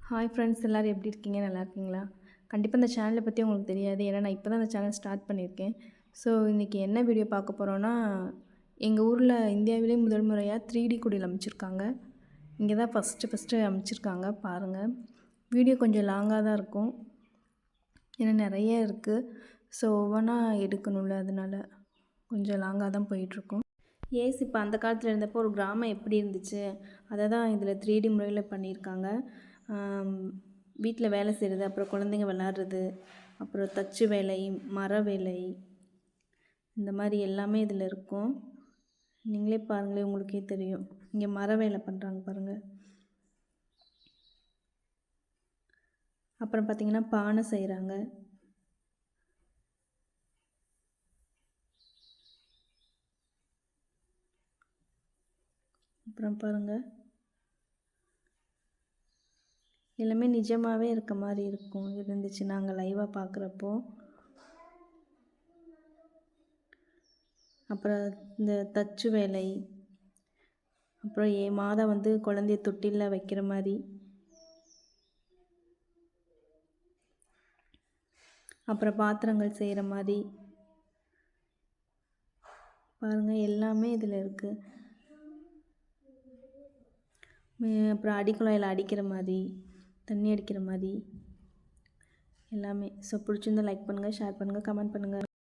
Hi friends, எல்லோரும் எப்படி இருக்கீங்க? நல்லா இருக்கீங்களா? கண்டிப்பாக இந்த சேனலை பற்றி உங்களுக்கு தெரியாது. ஏன்னா நான் இப்போ தான் இந்த சேனல் ஸ்டார்ட் பண்ணியிருக்கேன். ஸோ இன்றைக்கி என்ன வீடியோ பார்க்க போகிறோன்னா, எங்கள் ஊரில் இந்தியாவிலே முதல் முறையாக 3D குடில் அமைச்சிருக்காங்க. இங்கே தான் ஃபஸ்ட்டு அமைச்சிருக்காங்க பாருங்கள். வீடியோ கொஞ்சம் லாங்காக தான் இருக்கும், ஏன்னா நிறைய இருக்குது. ஸோ ஒவ்வொன்றா எடுக்கணும்ல, அதனால கொஞ்சம் லாங்காக தான் போயிட்டுருக்கோம். ஏஸ் இப்போ அந்த காலத்தில் இருந்தப்போ ஒரு கிராமம் எப்படி இருந்துச்சு, அதை தான் இதில் 3D முறையில் பண்ணியிருக்காங்க. வீட்டில் வேலை செய்கிறது, அப்புறம் குழந்தைங்க விளாட்றது, அப்புறம் தச்சு வேலை, மர வேலை, இந்த மாதிரி எல்லாமே இதில் இருக்கும். நீங்களே பாருங்களேன், உங்களுக்கே தெரியும். இங்கே மர வேலை பண்ணுறாங்க பாருங்கள். அப்புறம் பார்த்திங்கன்னா பானை செய்கிறாங்க. அப்புறம் பாருங்கள், எல்லாமே நிஜமாகவே இருக்க மாதிரி இருந்துச்சு நாங்கள் லைவாக பார்க்குறப்போ. அப்புறம் இந்த தச்சு வேலை, அப்புறம் மாதா வந்து குழந்தைய தொட்டிலில் வைக்கிற மாதிரி, அப்புறம் பாத்திரங்கள் செய்கிற மாதிரி பாருங்கள், எல்லாமே இதில் இருக்குது. அப்புறம் அடிக்குழாயில் அடிக்கிற மாதிரி, தண்ணி அடிக்கிற மாதிரி எல்லாமே. ஸோ பிடிச்சிருந்தா லைக் பண்ணுங்கள், ஷேர் பண்ணுங்கள், கமெண்ட் பண்ணுங்கள்.